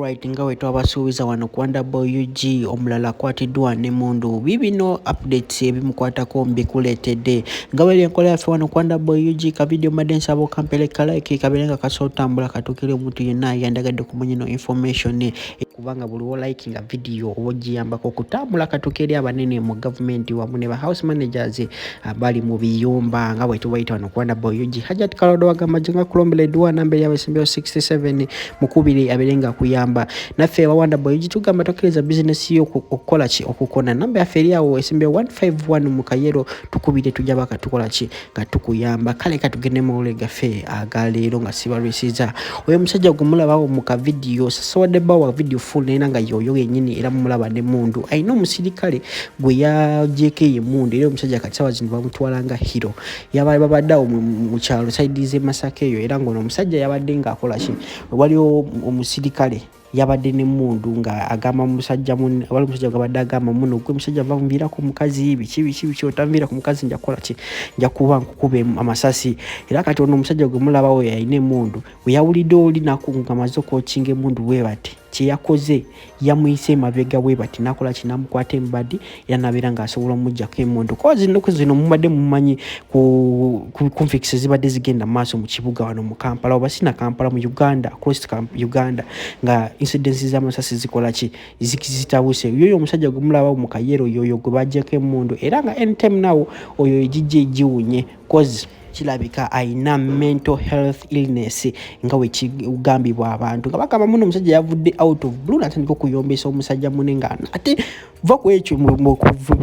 Alright, nga wetu abasuubiza wano ku WG omulala akwatiddwa ne mundu bibino updates ebimukwatako mbikuleetedde nga bwe enkola yaffe wano ku WG ka video madde nsaba okampeleka like kabeerenga kasootambula katukire omuntu yenna yandagadde kumanya ino information kubanga buli wo like nga video oba ogiyambako okutambula katukire abanene mu government wamu ne ba house managers abali mu biyumba nga bwe tubayita wano ku WG Hajat Kalodo wagamba jenga kulombele dua namba yawe simbyo 67 mukubiri aberenga kuyamba naffe wawanda WG tugamba tokkereza business yo okukola ki okukona namba ya feri yawo esimbyo 151 mu Kayero tukubire tujaba katukola ki nga tukuyamba kale katugende mu olega fe agalero nga sibarisiza oyo musajja gumulabawo mu ka video sasa wadde bawa video full nena nga yoyo yenyini era mulaba ne mundu ayino musirikale gwe yajeke mundu era omusajja katsawa zino bamutwalanga hero yabali babaddawo mu kyalo saidize Masaka eyo era ngono omusajja yabadde nga akola ki waliwo omusirikale yabadde ne mundu nga agamba musajja mun wali musajja gabadde agamba muno gwe musajja bamvira ku mukazi bichi otambira ku mukazi nja kola ki nja kuba nkukube amasasi era kati ono omusajja gwe mulabawo yayine mundu uyawulidde oli nakunga mazoko kinge mundu we bati kiyakoze yamuyise mabega we bati nakola kinamukwata embadi yanabera nga asobola mujja ke mundu kozi zino mubadde mumanyi ku conflicts zibadde zigenda maaso mu kibuga wano mu Kampala obasina Kampala mu Uganda across Uganda nga incidents z'amasasi zikola ki zikizitawuse yoyo omusajja gumulaba mu Kayero yoyo gwe bajjeke mundu era nga anytime now oyo ejije jiwunye kozi kilabika aina mental health illness nga we kigambibwa abantu nga bakama muno omusajja yavudde out of blue natandika okuyombesa omusajja munenga ate va ku ekyo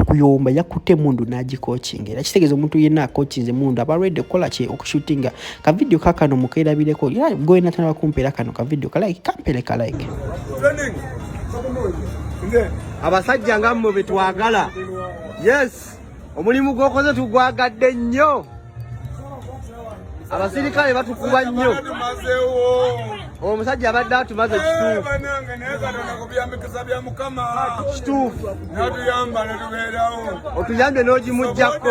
kuyomba yakute mundu n'agikoaching era kitegeeza omuntu yenna coachinze mundu aba ready kola ki okushootinga ka video kakano mukeerabireko era gwe natandika kumpera kano ka video ka like kampeleka like abasajja nga mmwe betwagala yes omulimu gwokoze tugwagadde nnyo abasirikale batukuba nnyo omusajja abadde atumaze kituufu otuyambye n'ogimujjako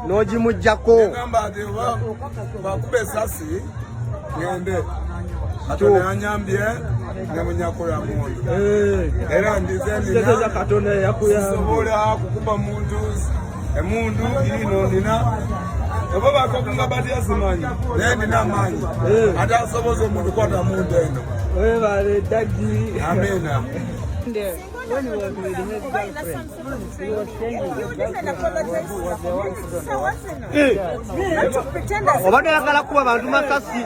n'ogimujjako Katone anyambye nyamunyako ya mundu era ndizemina katone yakuya sobola kukuba mundu emundu ino nina oba bakokunga bati asimanyi nendi namanyi ata soboza omuntu kwata mundu eno bale daddy amina. When you were with his girlfriend, he was saying his girlfriend was the one who don't know. Pretend as obadde yakala kuba bantu makasi.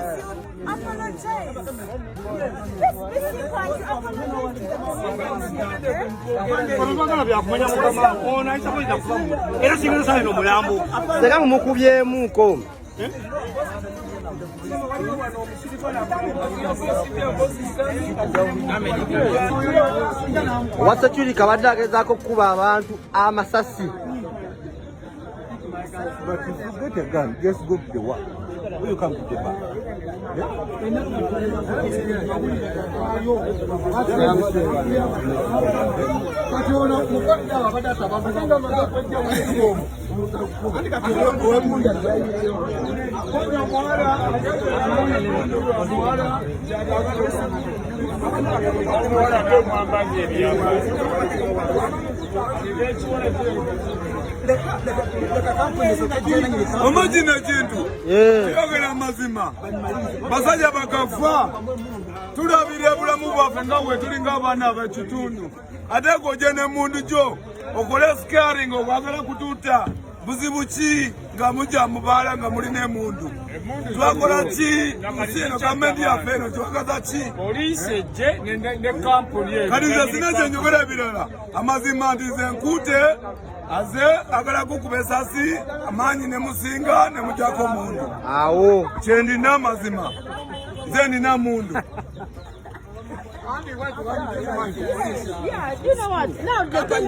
Seka mumukubyemukko Wasachuli kabadde agezaako kuba abantu amasasi. But if you get a gun, just go to the work. When you come to the bar. Omagina kintu kiyogera mazima basajja bakafa tulabire bulamu bwaffe nga bwe tulinga abaana abekitundu ate gojje ne mundu gyo okole scaring okwagala kutuuta buzibu ki nga mujja mubaala nga mulina emundu twakola ki musino gavumenti yaffe eno twagaza ki poliisi ejje ne kampuni kati nze sina kyenjogera ebirala amazima nti nze nkuute aze agala kukuba esasi amaanyi ne musinga ne mujjako mundu awo kyendina amazima nze nina mundu. yeah, you know what? Now the thing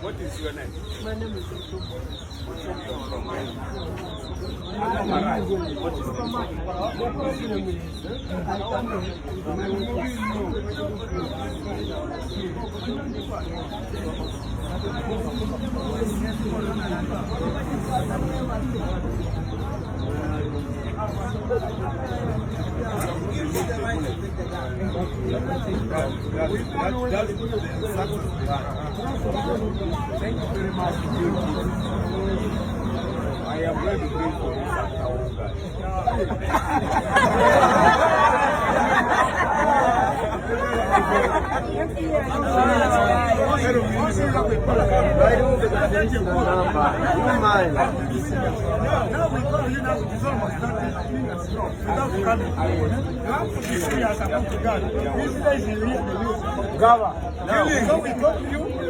What is your name? My name is Thank you very much. I am very grateful for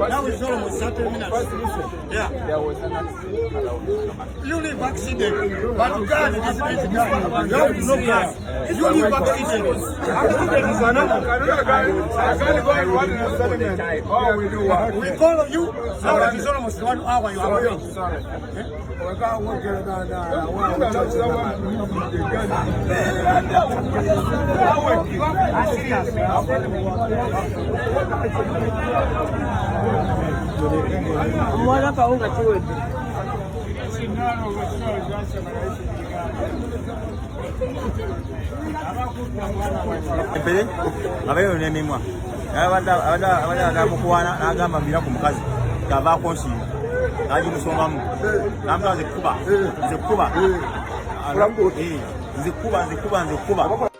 Now it's almost 30 minutes. Yeah. There was an accident. You live accident, but God is God. You have no gas. You live accident. Accident is another. We call you. Now that is almost 1 hour. You are away. Sorry. Mwana kaunga chiwe. Mbere abayo ne mimwa abada mukwana agamba mbira ku mukazi kava konsi aji musongamu nambaze kuba zikuba zikuba